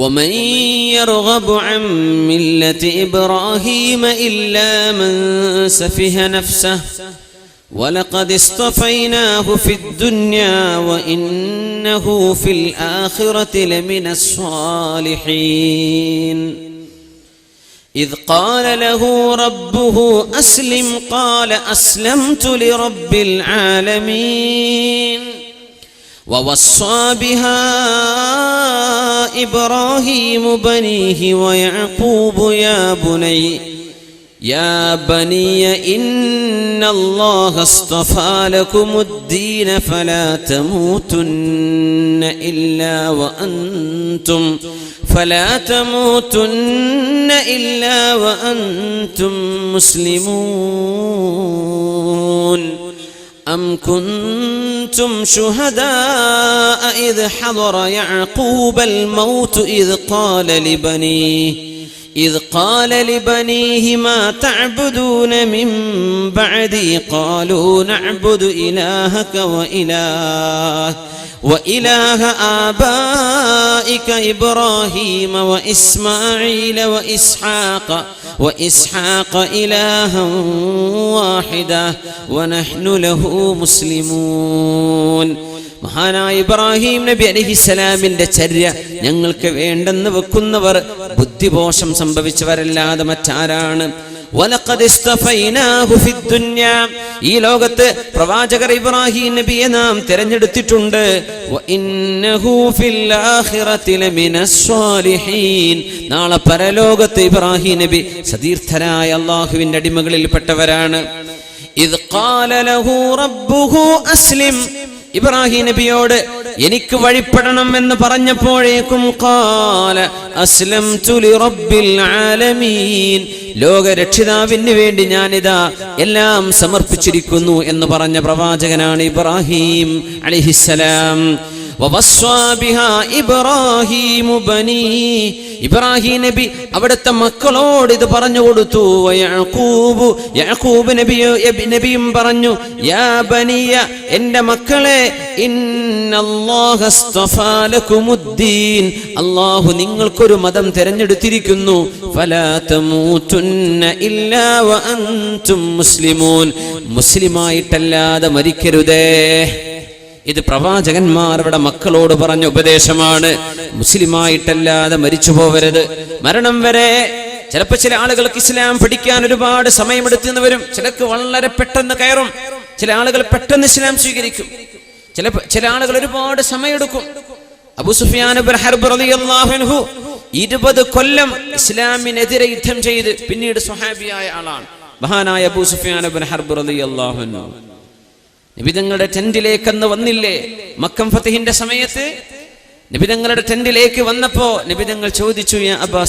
ومن يرغب عن ملة إبراهيم إلا من سفه نفسه ولقد اصطفيناه في الدنيا وإنه في الآخرة لمن الصالحين إذ قال له ربه أسلم قال أسلمت لرب العالمين ووصى بها إبراهيم بنيه ويعقوب يا بني إن الله اصطفى لكم الدين فلا تموتن إلا وأنتم مسلمون أم كنتم شهداء إذ حضر يعقوب الموت إذ قال لبنيه ما تعبدون من بعدي قالوا نعبد إلهك وإله آبائك إبراهيم وإسماعيل وإسحاق إلها واحدا ونحن له مسلمون. മഹാനായ ഇബ്രാഹിം നബി അലൈഹിസ്സലാമിന്റെ ചര്യ ഞങ്ങൾക്ക് വേണ്ടെന്ന് വെക്കുന്നവർ ബുദ്ധിദോഷം സംഭവിച്ചവരല്ലാതെ മറ്റാരാണ്? വലഖദ് ഇസ്തഫൈനാഹു ഫിദ്ദുനിയ, ഈ ലോകത്ത് പ്രവാചകർ ഇബ്രാഹിം നബിയെ നാം തിരഞ്ഞെടുത്തിട്ടുണ്ട്. വഇന്നഹു ഫിൽ ആഖിറതി ലമിനസ് സ്വാലിഹീൻ, നാളെ പരലോകത്ത് ഇബ്രാഹിം നബി സതീർത്ഥരായ അല്ലാഹുവിന്റെ അടിമകളിൽപ്പെട്ടവരാണ്. ഇദ് ഖാല ലഹു റബ്ബുഹു അസ്ലിം, ഇബ്രാഹിം നബിയോട് എനിക്ക് വഴിപ്പെടണം എന്ന് പറഞ്ഞപ്പോഴേക്കും ഖാല അസ്ലംതു ലിറബ്ബിൽ ആലമീൻ, ലോകരക്ഷിതാവിന് വേണ്ടി ഞാനിതാ എല്ലാം സമർപ്പിച്ചിരിക്കുന്നു എന്ന് പറഞ്ഞ പ്രവാചകനാണ് ഇബ്രാഹിം അലൈഹിസ്സലാം. വവസ്വാ ബിഹാ ഇബ്രാഹിമു ബനീ, ഇബ്രാഹിം നബി അവിടുത്തെ മക്കളോട് ഇത് പറഞ്ഞു കൊടുത്തു. യാക്കൂബ് നബിയും പറഞ്ഞു, യാ ബനിയ, എന്റെ മക്കളെ, ഇന്നല്ലാഹ അസ്തഫാ ലകുമുദ്ദീൻ, അല്ലാഹു നിങ്ങൾക്കൊരു മതം തിരഞ്ഞെടുത്തിരിക്കുന്നു. ഫലാ തമൂതുന്ന ഇല്ലാ വഅൻതും മുസ്ലിമൂൻ, മുസ്ലിമായിട്ടല്ലാതെ മരിക്കരുതേ. ഇത് പ്രവാചകന്മാരുടെ മക്കളോട് പറഞ്ഞ ഉപദേശമാണ്. മുസ്ലിമായിട്ടല്ലാതെ മരിച്ചു പോവരുത്. മരണം വരെ ചിലപ്പോൾ ചില ആളുകൾക്ക് ഇസ്ലാം പഠിക്കാൻ ഒരുപാട് സമയമെടുത്തെന്ന് വരും. ചിലർക്ക് വളരെ പെട്ടെന്ന് കയറും. ചില ആളുകൾ പെട്ടെന്ന് ഇസ്ലാം സ്വീകരിക്കും. ചില ആളുകൾ ഒരുപാട് സമയമെടുക്കും. അബൂ സുഫിയാൻ ഇബ്നു ഹർബ് റളിയല്ലാഹു അൻഹു 20 കൊല്ലം ഇസ്ലാമിനെതിരെ യുദ്ധം ചെയ്ത് പിന്നീട് സ്വഹാബിയായ ആളാണ് മഹാനായ അബൂ സുഫിയാൻ ഇബ്നു ഹർബ് റളിയല്ലാഹു അൻഹു. നബിതങ്ങളുടെ ടെന്റിലേക്കെന്ന് വന്നില്ലേ മക്കം ഫതഹിന്റെ സമയത്ത്? നബിതങ്ങളുടെ ടെന്റിലേക്ക് വന്നപ്പോ നബിതങ്ങൾ ചോദിച്ചു, യാ അബൂ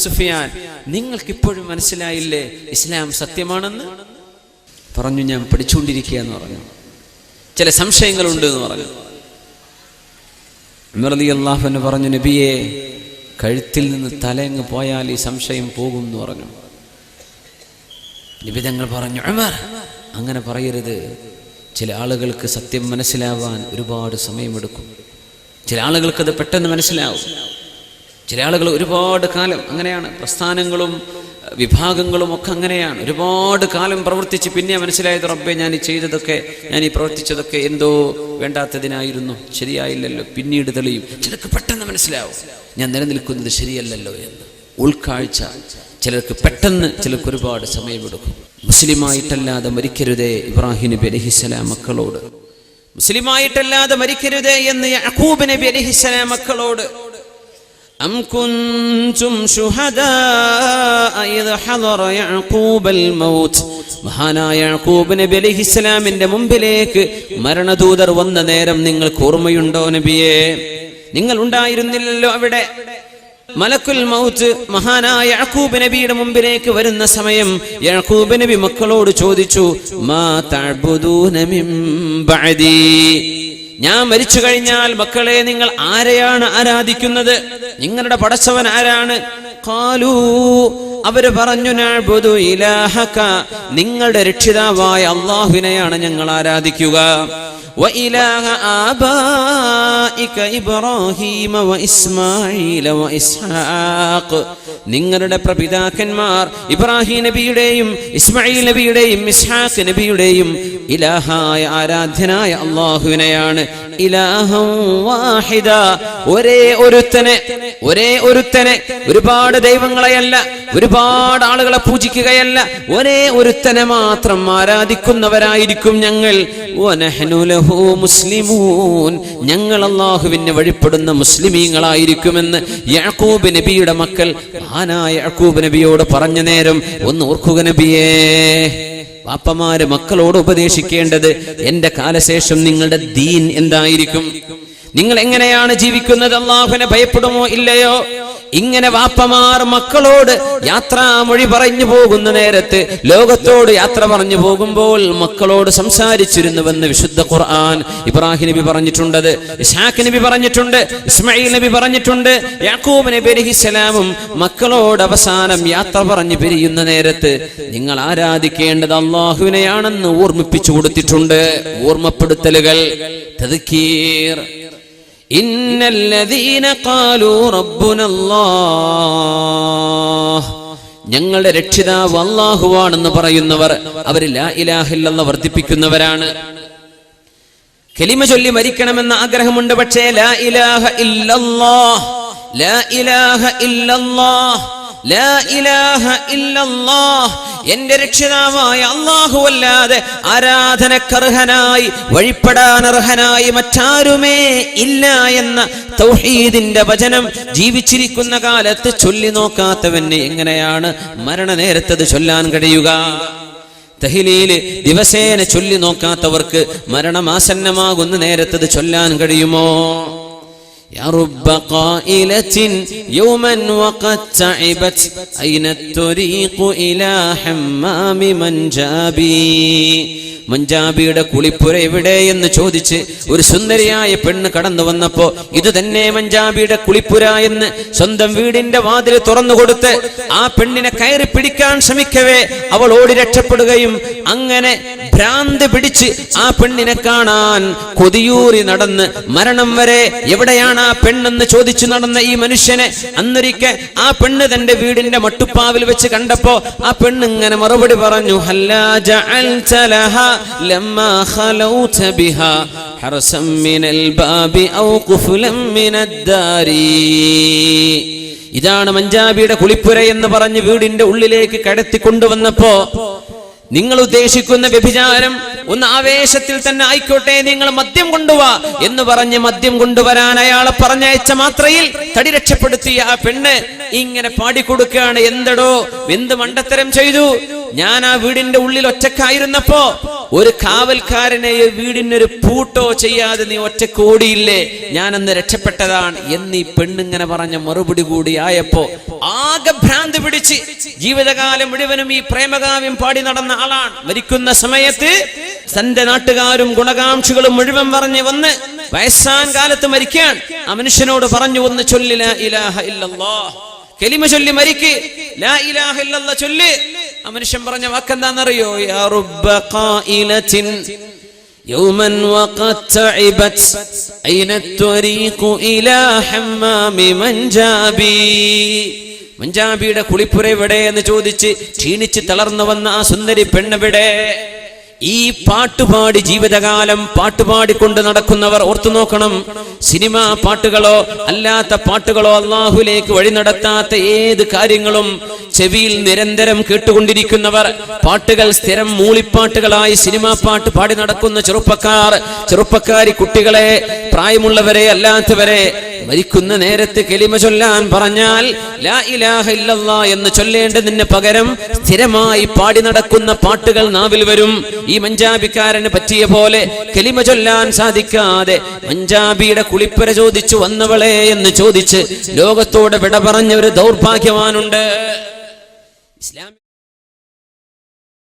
സുഫിയാൻ, നിങ്ങൾക്ക് ഇപ്പോഴും മനസ്സിലായില്ലേ ഇസ്ലാം സത്യമാണെന്ന്? പറഞ്ഞു, ഞാൻ പഠിച്ചുകൊണ്ടിരിക്കുക എന്ന് പറഞ്ഞു. ചില സംശയങ്ങളുണ്ട് എന്ന് പറഞ്ഞു. ഉമർ റളിയല്ലാഹു അൻഹു പറഞ്ഞു, നബിയെ, കഴുത്തിൽ നിന്ന് തലങ്ങ് പോയാൽ ഈ സംശയം പോകും എന്ന് പറഞ്ഞു. നബിതങ്ങൾ പറഞ്ഞു, ഉമർ, അങ്ങനെ പറയരുത്. ചില ആളുകൾക്ക് സത്യം മനസ്സിലാവാൻ ഒരുപാട് സമയമെടുക്കും. ചില ആളുകൾക്ക് അത് പെട്ടെന്ന് മനസ്സിലാവും. ചില ആളുകൾ ഒരുപാട് കാലം, അങ്ങനെയാണ് പ്രസ്ഥാനങ്ങളും വിഭാഗങ്ങളും ഒക്കെ അങ്ങനെയാണ്. ഒരുപാട് കാലം പ്രവർത്തിച്ച് പിന്നെ മനസ്സിലായത്, റബ്ബേ, ഞാൻ ഈ പ്രവർത്തിച്ചതൊക്കെ എന്തോ വേണ്ടാത്തതിനായിരുന്നു, ശരിയായില്ലല്ലോ. പിന്നീട് തെളിയും. ചിലർക്ക് പെട്ടെന്ന് മനസ്സിലാവും ഞാൻ നിലനിൽക്കുന്നത് ശരിയല്ലല്ലോ എന്ന്. ഉൾക്കാഴ്ച ചിലർക്ക് പെട്ടെന്ന്, ചിലർക്ക് ഒരുപാട് സമയമെടുക്കും. മുസ്ലിമായിട്ടല്ലാതെ മരിക്കരുതേ ഇബ്രാഹിം നബി അലൈഹിസ്സലാം മക്കളോട്. മുസ്ലിമായിട്ടല്ലാതെ മരിക്കരുതേ എന്ന് യാക്കൂബ് നബി അലൈഹിസ്സലാം മക്കളോട്. അം കുൻതും ശുഹദാഅ ഇദ് ഹദറ യഅഖൂബൽ മൗത്ത്, മഹാനായ യാക്കൂബ് നബി അലൈഹിസ്സലാമിന്റെ മുമ്പിലേക്ക് മരണദൂതർ വന്ന നേരം നിങ്ങൾക്ക് ഓർമ്മയുണ്ടോ നബിയേ? നിങ്ങൾ ഉണ്ടായിരുന്നില്ലല്ലോ അവിടെ. മലക്കുൽ മൗത്ത് മഹാനായ യാക്കൂബ് നബിയുടെ മുമ്പിലേക്ക് വരുന്ന സമയം യാക്കൂബ് നബി മക്കളോട് ചോദിച്ചു, മാ തഅബുദൂന മിൻ ബഅദി, ഞാൻ മരിച്ചു കഴിഞ്ഞാൽ മക്കളെ നിങ്ങൾ ആരെയാണ് ആരാധിക്കുന്നത്? നിങ്ങളുടെ പടച്ചവൻ ആരാണ്? ഖാലൂ, അവര് പറഞ്ഞു നഅ്ബുദു ഇലാഹക, നിങ്ങളുടെ രക്ഷിതാവായ അല്ലാഹുവിനെയാണ് ഞങ്ങൾ ആരാധിക്കുക. وإله آبائك إبراهيم وإسماعيل وإسحاق, നിങ്ങളുടെ പ്രപിതാക്കന്മാർ ഇബ്രാഹിം നബിയുടെയും ഇസ്മായിൽ നബിയുടെയും ഇസ്ഹാഖ് നബിയുടെയും ഇലാഹായ ആരാധ്യനായ അല്ലാഹുവിനെയാണ്. ഇലാഹം വാഹിദ, ഒരേ ഒരുത്തനെ, ഒരുപാട് ദൈവങ്ങളെയല്ല, ഒരുപാട് ആളുകളെ പൂജിക്കുകയല്ല, ഒരേ ഒരുത്തനെ മാത്രം ആരാധിക്കുന്നവരായിരിക്കും ഞങ്ങൾ. വനഹ്നു ലഹു മുസ്ലിമൂൻ, ഞങ്ങൾ അല്ലാഹുവിനെ വഴിപ്പെടുന്ന മുസ്ലിമീങ്ങളായിരിക്കുമെന്ന് യാക്കൂബ് നബിയുടെ മക്കൾ മഹാനായ യാക്കൂബ് നബിയോട് പറഞ്ഞ നേരം ഒന്ന് ഓർക്കുക നബിയേ. വാപ്പമാര് മക്കളോട് ഉപദേശിക്കേണ്ടത്, എന്റെ കാലശേഷം നിങ്ങളുടെ ദീൻ എന്തായിരിക്കും, നിങ്ങൾ എങ്ങനെയാണ് ജീവിക്കുന്നത്, അല്ലാഹുവിനെ ഭയപ്പെടുമോ ഇല്ലയോ? ഇങ്ങനെ വാപ്പമാർ മക്കളോട് യാത്രാമൊഴി പറഞ്ഞു പോകുന്ന നേരത്ത്, ലോകത്തോട് യാത്ര പറഞ്ഞു പോകുമ്പോൾ മക്കളോട് സംസാരിച്ചിരുന്നുവെന്ന് വിശുദ്ധ ഖുർആൻ. ഇബ്രാഹിം നബി പറഞ്ഞിട്ടുണ്ട്, ഇസ്ഹാഖ് നബി പറഞ്ഞിട്ടുണ്ട്, ഇസ്മായിൽ നബി പറഞ്ഞിട്ടുണ്ട്. യാക്കൂബ് നബി അലൈഹിസ്സലാമും മക്കളോട് അവസാനം യാത്ര പറഞ്ഞു പിരിയുന്ന നേരത്ത് നിങ്ങൾ ആരാധിക്കേണ്ടത് അല്ലാഹുവിനെയാണെന്ന് ഓർമ്മിപ്പിച്ചു കൊടുത്തിട്ടുണ്ട്. ഓർമ്മപ്പെടുത്തലുകൾ, തദ്കീർ. ഇന്നല്ലദീന ഖാലൂ റബ്ബുനല്ലാഹ്, ഞങ്ങളുടെ രക്ഷിതാവ് അല്ലാഹുവാണെന്ന് പറയുന്നവർ അവർ ലാ ഇലാഹ ഇല്ലല്ലാഹ് വർദ്ധിപ്പിക്കുന്നവരാണ്. കലിമ ചൊല്ലി മരിക്കണമെന്ന ആഗ്രഹമുണ്ട്, പക്ഷേ ലാ ഇലാഹ ഇല്ലല്ലാഹ്, ലാ ഇലാഹ ഇല്ലല്ലാഹ്, ലാ ഇലാഹ ഇല്ലല്ലാഹ്, എന്റെ രക്ഷിതാവായ അല്ലാഹുവല്ലാതെ ആരാധനക്കർഹനായി വഴിപ്പെടാനർഹനായി മറ്റാരുമേ ഇല്ല എന്ന തൗഹീദിന്റെ വചനം ജീവിച്ചിരിക്കുന്ന കാലത്ത് ചൊല്ലി നോക്കാത്തവന് എങ്ങനെയാണ് മരണനേരത്തത് ചൊല്ലാൻ കഴിയുക? തഹ്ലീല് ദിവസേന ചൊല്ലി നോക്കാത്തവർക്ക് മരണമാസന്നമാകുന്ന നേരത്തത് ചൊല്ലാൻ കഴിയുമോ? يا رب قائلة يوما وقد تعبت أين الطريق إلى حمام منجابي, മഞ്ചാബിയുടെ കുളിപ്പുര എവിടെ എന്ന് ചോദിച്ച് ഒരു സുന്ദരിയായ പെണ്ണ് കടന്നു വന്നപ്പോ ഇത് തന്നെ മഞ്ചാബിയുടെ കുളിപ്പുര എന്ന് സ്വന്തം വീടിന്റെ വാതിൽ തുറന്നു കൊടുത്ത് ആ പെണ്ണിനെ കയറി പിടിക്കാൻ ശ്രമിക്കവേ അവൾ ഓടി രക്ഷപ്പെടുകയും അങ്ങനെ ഭ്രാന്ത് പിടിച്ച് ആ പെണ്ണിനെ കാണാൻ കൊതിയൂറി നടന്ന് മരണം വരെ എവിടെയാണ് ആ പെണ്ണെന്ന് ചോദിച്ചു നടന്ന ഈ മനുഷ്യനെ അന്നൊരിക്കൽ ആ പെണ്ണ് തന്റെ വീടിന്റെ മട്ടുപ്പാവിൽ വെച്ച് കണ്ടപ്പോ ആ പെണ്ണ് ഇങ്ങനെ മറുപടി പറഞ്ഞു, ഹല്ലാ ജഅൽത ലഹാ ലമ്മാ ഖലൗത ബിഹാ ഹർസം മിനൽ ബാബി ഔ ഖുഫ്ലൻ മിനദ്ദാരി. ഇതാണ് മഞ്ചാബിയുടെ കുളിപ്പുര എന്ന് പറഞ്ഞ് വീടിന്റെ ഉള്ളിലേക്ക് കടത്തി കൊണ്ടുവന്നപ്പോ, നിങ്ങൾ ഉദ്ദേശിക്കുന്ന വ്യഭിചാരം ഒന്ന് ആവേശത്തിൽ തന്നെ ആയിക്കോട്ടെ, നിങ്ങൾ മദ്യം കൊണ്ടുവാ എന്ന് പറഞ്ഞ് മദ്യം കൊണ്ടുവരാൻ അയാളെ പറഞ്ഞയച്ച മാത്രയിൽ തടി രക്ഷപ്പെടുത്തിയ ആ പെണ്ണ് ഇങ്ങനെ പാടിക്കൊടുക്കുകയാണ്, എന്തടോ എന്ത് മണ്ടത്തരം ചെയ്തു, ഞാൻ ആ വീടിന്റെ ഉള്ളിൽ ഒറ്റക്കായിരുന്നപ്പോ ഒരു കാവൽക്കാരനെ വീടിനൊരു പൂട്ടോ ചെയ്യാതെ നീ ഒറ്റക്ക് ഓടിയില്ലേ, ഞാനന്ന് രക്ഷപ്പെട്ടതാണ് എന്നീ പെണ്ണിങ്ങനെ പറഞ്ഞ മറുപടി കൂടി ആയപ്പോ ആകെ ഭ്രാന്ത് പിടിച്ച് ജീവിതകാലം മുഴുവനും ഈ പ്രേമകാവ്യം പാടി നടന്ന ആളാണ്. മരിക്കുന്ന സമയത്ത് തന്റെ നാട്ടുകാരും ഗുണകാംക്ഷികളും മുഴുവൻ പറഞ്ഞു വന്ന് വയസ്സാൻ കാലത്ത് മരിക്കാൻ ആ മനുഷ്യനോട് പറഞ്ഞു, ഒന്ന് ചൊല്ലി ലാ ഇലാഹ ഇല്ലല്ലാഹ്, കലിമ ചൊല്ലി മരിക്ക്, ലാ ഇലാഹ ഇല്ലല്ലാഹ് ചൊല്ലി. ആ മനുഷ്യൻ പറഞ്ഞ വാക്കെന്താണെന്നറിയോ? യാ റബ്ബ ഖായിലത്തിൻ യൗമൻ വഖദ് തഇബത് ഐന ത്വരീഖു ഇലാ ഹമ്മാമി മൻജാബി. മഞ്ചാബിയുടെ കുളിപ്പുര എവിടെ എന്ന് ചോദിച്ച് ക്ഷീണിച്ച് തളർന്നു വന്ന ആ സുന്ദരി പെണ്ണെവിടെ? ഈ പാട്ടുപാടി ജീവിതകാലം പാട്ടുപാടിക്കൊണ്ട് നടക്കുന്നവർ ഓർത്തു നോക്കണം. സിനിമാ പാട്ടുകളോ അല്ലാത്ത പാട്ടുകളോ അല്ലാഹുവിലേക്ക് വഴി നടത്താത്ത ഏത് കാര്യങ്ങളും ചെവിയിൽ നിരന്തരം കേട്ടുകൊണ്ടിരിക്കുന്നവർ, പാട്ടുകൾ സ്ഥിരം മൂളിപ്പാട്ടുകളായി സിനിമാ പാട്ട് പാടി നടക്കുന്ന ചെറുപ്പക്കാരി കുട്ടികളെ, പ്രായമുള്ളവരെ അല്ലാത്തവരെ മരിക്കുന്ന നേരത്ത് കലിമ ചൊല്ലാൻ പറഞ്ഞാൽ ലാ ഇലാഹ ഇല്ലല്ലാഹ് എന്ന് ചൊല്ലേണ്ടതിന് പകരം സ്ഥിരമായി പാടി നടക്കുന്ന പാട്ടുകൾ നാവിൽ വരും. ഈ മഞ്ചാബിക്കാരന് പറ്റിയ പോലെ കലിമ ചൊല്ലാൻ സാധിക്കാതെ മഞ്ചാബിയുടെ കുളിപ്പുര ചോദിച്ചു വന്നവളെ എന്ന് ചോദിച്ച് ലോകത്തോട് വിട പറഞ്ഞ ഒരു ദൗർഭാഗ്യവാനുണ്ട്. ഇസ്ലാം